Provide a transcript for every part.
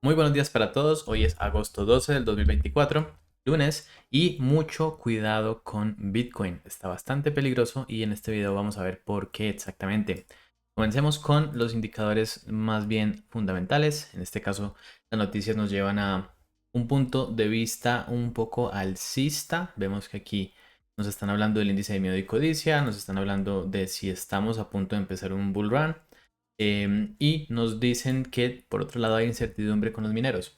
Muy buenos días para todos. Hoy es agosto 12 del 2024, lunes, y mucho cuidado con Bitcoin. Está bastante peligroso y en este video vamos a ver por qué exactamente. Comencemos con los indicadores más bien fundamentales. En este caso, las noticias nos llevan a un punto de vista un poco alcista. Vemos que aquí nos están hablando del índice de miedo y codicia, nos están hablando de si estamos a punto de empezar un bull run. Y nos dicen que por otro lado hay incertidumbre con los mineros.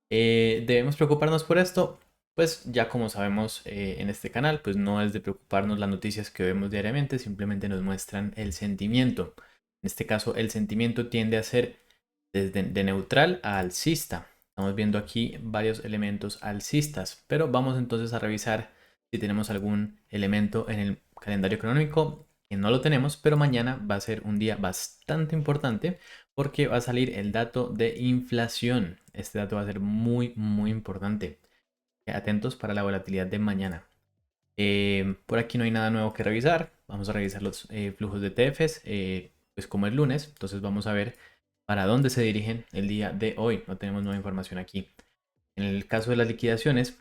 ¿Debemos preocuparnos por esto? Pues ya como sabemos en este canal, pues no es de preocuparnos las noticias que vemos diariamente, simplemente nos muestran el sentimiento. En este caso, el sentimiento tiende a ser desde de neutral a alcista. Estamos viendo aquí varios elementos alcistas, pero vamos entonces a revisar si tenemos algún elemento en el calendario económico que no lo tenemos, pero mañana va a ser un día bastante importante porque va a salir el dato de inflación. Este dato va a ser muy importante. Atentos para la volatilidad de mañana. Por aquí no hay nada nuevo que revisar. Vamos a revisar los flujos de ETFs, pues como es lunes. Entonces vamos a ver para dónde se dirigen el día de hoy. No tenemos nueva información aquí. En el caso de las liquidaciones,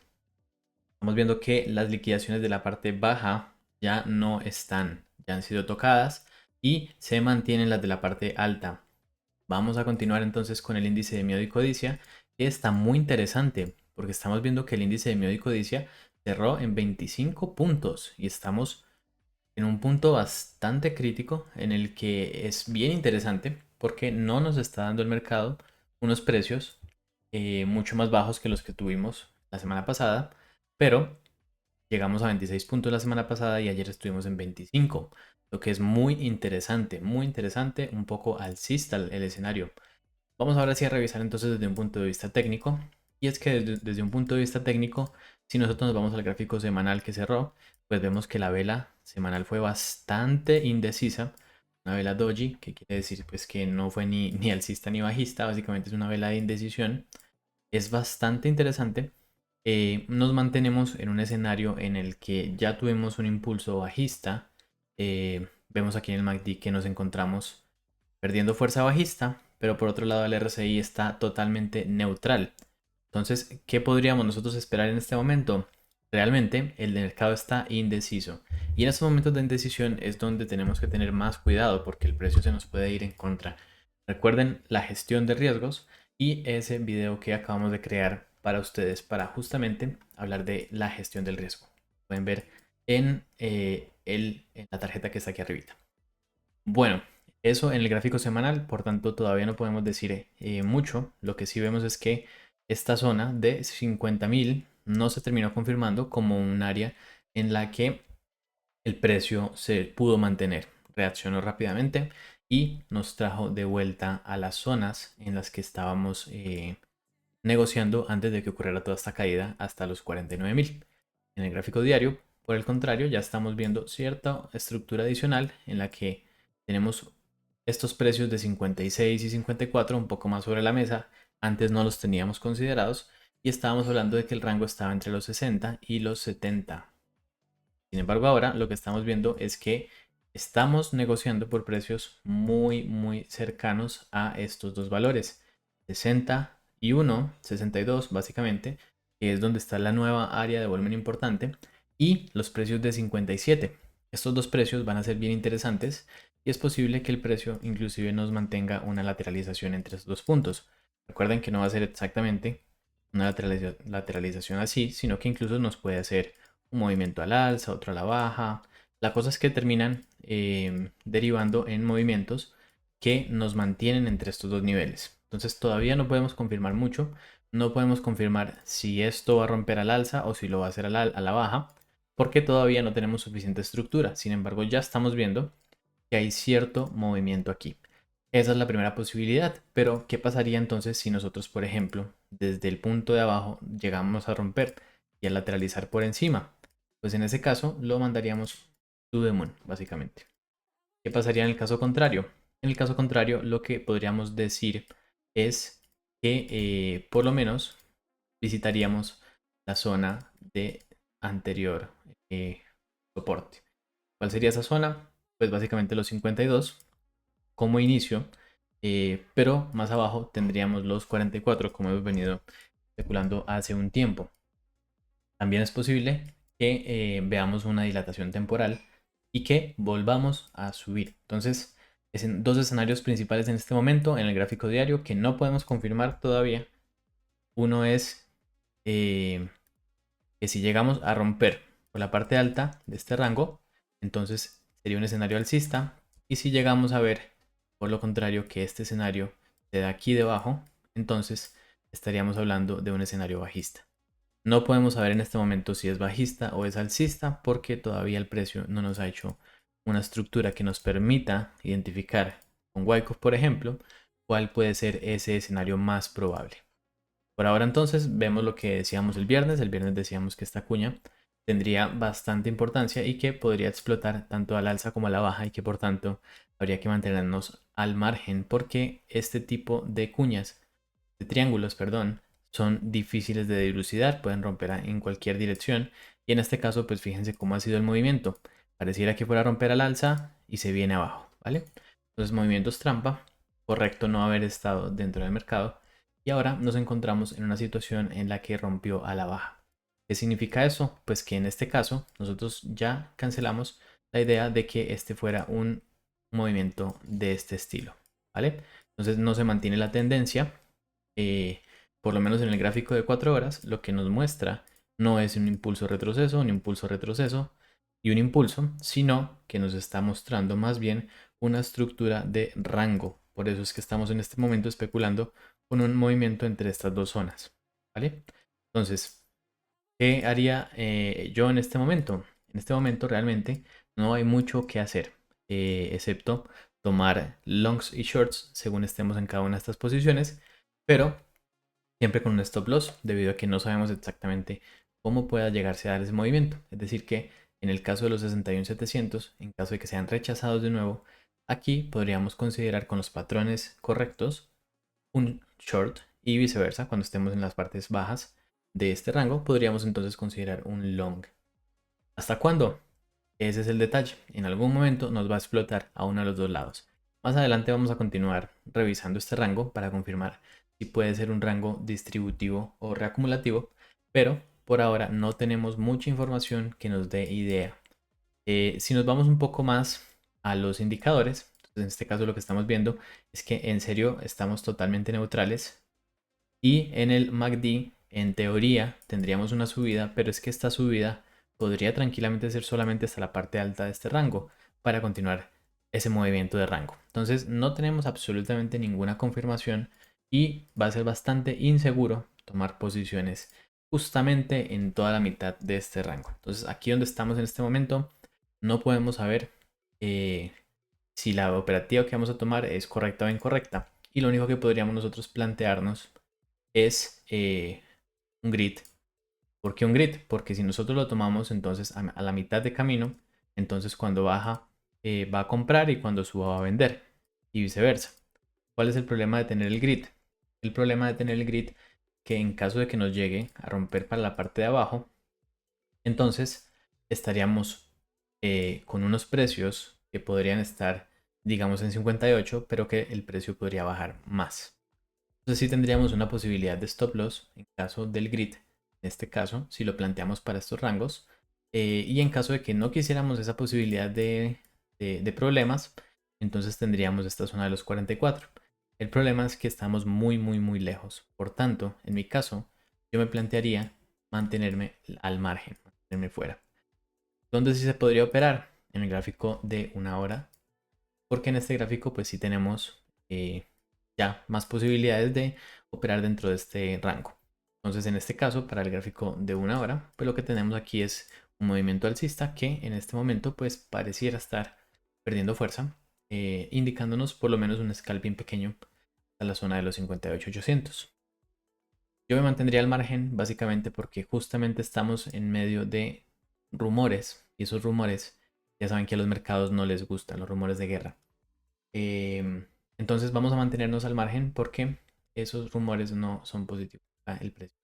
estamos viendo que las liquidaciones de la parte baja ya no están, ya han sido tocadas y se mantienen las de la parte alta. Vamos a continuar entonces con el índice de miedo y codicia, que está muy interesante porque estamos viendo que el índice de miedo y codicia cerró en 25 puntos y estamos en un punto bastante crítico en el que es bien interesante porque no nos está dando el mercado unos precios mucho más bajos que los que tuvimos la semana pasada, pero llegamos a 26 puntos la semana pasada y ayer estuvimos en 25, lo que es muy interesante, un poco alcista el escenario. Vamos ahora sí a revisar entonces desde un punto de vista técnico. Y es que desde un punto de vista técnico, si nosotros nos vamos al gráfico semanal que cerró, pues vemos que la vela semanal fue bastante indecisa. Una vela doji, que quiere decir pues que no fue ni alcista ni bajista, básicamente es una vela de indecisión. Es bastante interesante. Nos mantenemos en un escenario en el que ya tuvimos un impulso bajista. Vemos aquí en el MACD que nos encontramos perdiendo fuerza bajista, pero por otro lado el RSI está totalmente neutral. Entonces, ¿qué podríamos nosotros esperar en este momento? Realmente el mercado está indeciso y en estos momentos de indecisión es donde tenemos que tener más cuidado porque el precio se nos puede ir en contra. Recuerden la gestión de riesgos y ese video que acabamos de crear para ustedes para justamente hablar de la gestión del riesgo. Pueden ver en la tarjeta que está aquí arribita. Bueno, eso en el gráfico semanal, por tanto todavía no podemos decir mucho. Lo que sí vemos es que esta zona de 50.000 no se terminó confirmando como un área en la que el precio se pudo mantener. Reaccionó rápidamente y nos trajo de vuelta a las zonas en las que estábamos negociando antes de que ocurriera toda esta caída hasta los 49.000. En el gráfico diario, por el contrario, ya estamos viendo cierta estructura adicional en la que tenemos estos precios de 56 y 54 un poco más sobre la mesa. Antes no los teníamos considerados y estábamos hablando de que el rango estaba entre los 60 y los 70. Sin embargo, ahora lo que estamos viendo es que estamos negociando por precios muy cercanos a estos dos valores. 61, 62 básicamente, que es donde está la nueva área de volumen importante, y los precios de 57. Estos dos precios van a ser bien interesantes y es posible que el precio inclusive nos mantenga una lateralización entre estos dos puntos. Recuerden que no va a ser exactamente una lateralización así, sino que incluso nos puede hacer un movimiento al alza, otro a la baja. La cosa es que terminan derivando en movimientos que nos mantienen entre estos dos niveles. Entonces todavía no podemos confirmar mucho. No podemos confirmar si esto va a romper al alza o si lo va a hacer a la baja, porque todavía no tenemos suficiente estructura. Sin embargo, ya estamos viendo que hay cierto movimiento aquí. Esa es la primera posibilidad, pero ¿qué pasaría entonces si nosotros, por ejemplo, desde el punto de abajo llegamos a romper y a lateralizar por encima? Pues en ese caso lo mandaríamos to the moon, básicamente. ¿Qué pasaría en el caso contrario? En el caso contrario, lo que podríamos decir es que por lo menos visitaríamos la zona de anterior soporte. ¿Cuál sería esa zona? Pues básicamente los 52 como inicio. pero más abajo tendríamos los 44 como hemos venido especulando hace un tiempo. También es posible que veamos una dilatación temporal y que volvamos a subir. Entonces, es en dos escenarios principales en este momento en el gráfico diario que no podemos confirmar todavía. Uno es que si llegamos a romper por la parte alta de este rango, entonces sería un escenario alcista. Y si llegamos a ver, por lo contrario, que este escenario se da aquí debajo, entonces estaríamos hablando de un escenario bajista. No podemos saber en este momento si es bajista o es alcista porque todavía el precio no nos ha hecho una estructura que nos permita identificar con Wyckoff, por ejemplo, cuál puede ser ese escenario más probable. Por ahora entonces vemos lo que decíamos el viernes. El viernes decíamos que esta cuña tendría bastante importancia y que podría explotar tanto al alza como a la baja y que por tanto habría que mantenernos al margen porque este tipo de cuñas, de triángulos, perdón, son difíciles de dilucidar, pueden romper en cualquier dirección y en este caso pues fíjense cómo ha sido el movimiento. Pareciera que fuera a romper al alza y se viene abajo, ¿vale? Entonces movimientos trampa, correcto no haber estado dentro del mercado y ahora nos encontramos en una situación en la que rompió a la baja. ¿Qué significa eso? Pues que en este caso nosotros ya cancelamos la idea de que este fuera un movimiento de este estilo, ¿vale? Entonces no se mantiene la tendencia, por lo menos en el gráfico de 4 horas, lo que nos muestra no es un impulso retroceso, un impulso retroceso y un impulso, sino que nos está mostrando más bien una estructura de rango. Por eso es que estamos en este momento especulando con un movimiento entre estas dos zonas, ¿vale? Entonces, ¿qué haría yo en este momento? En este momento realmente no hay mucho que hacer, excepto tomar longs y shorts según estemos en cada una de estas posiciones, pero siempre con un stop loss debido a que no sabemos exactamente cómo pueda llegarse a dar ese movimiento. Es decir que en el caso de los 61.700, en caso de que sean rechazados de nuevo, aquí podríamos considerar con los patrones correctos un short y viceversa. Cuando estemos en las partes bajas de este rango, podríamos entonces considerar un long. ¿Hasta cuándo? Ese es el detalle. En algún momento nos va a explotar a uno de los dos lados. Más adelante vamos a continuar revisando este rango para confirmar si puede ser un rango distributivo o reacumulativo, pero por ahora no tenemos mucha información que nos dé idea. Si nos vamos un poco más a los indicadores, en este caso lo que estamos viendo es que en serio estamos totalmente neutrales y en el MACD en teoría tendríamos una subida, pero es que esta subida podría tranquilamente ser solamente hasta la parte alta de este rango para continuar ese movimiento de rango. Entonces no tenemos absolutamente ninguna confirmación y va a ser bastante inseguro tomar posiciones justamente en toda la mitad de este rango. Entonces aquí donde estamos en este momento no podemos saber si la operativa que vamos a tomar es correcta o incorrecta. Y lo único que podríamos nosotros plantearnos es un grid. ¿Por qué un grid? Porque si nosotros lo tomamos entonces a la mitad de camino, entonces cuando baja va a comprar y cuando suba va a vender y viceversa. ¿Cuál es el problema de tener el grid? El problema de tener el grid que en caso de que nos llegue a romper para la parte de abajo, entonces estaríamos con unos precios que podrían estar, digamos, en 58, pero que el precio podría bajar más. Entonces sí tendríamos una posibilidad de stop loss en caso del grid, en este caso, si lo planteamos para estos rangos. Y en caso de que no quisiéramos esa posibilidad de problemas, entonces tendríamos esta zona de los 44. El problema es que estamos muy lejos. Por tanto, en mi caso, yo me plantearía mantenerme al margen, mantenerme fuera. ¿Dónde sí se podría operar? En el gráfico de una hora, porque en este gráfico pues sí tenemos ya más posibilidades de operar dentro de este rango. Entonces en este caso para el gráfico de una hora pues lo que tenemos aquí es un movimiento alcista que en este momento pues pareciera estar perdiendo fuerza, indicándonos por lo menos un scalping pequeño a la zona de los 58.800. Yo me mantendría al margen básicamente porque justamente estamos en medio de rumores y esos rumores ya saben que a los mercados no les gustan los rumores de guerra. Entonces vamos a mantenernos al margen porque esos rumores no son positivos para el precio.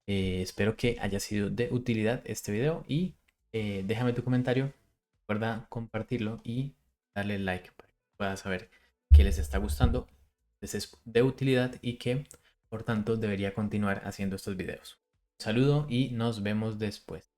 Espero que haya sido de utilidad este video y déjame tu comentario, recuerda compartirlo y darle like para que puedas saber que les está gustando, les es de utilidad y que por tanto debería continuar haciendo estos videos. Un saludo y nos vemos después.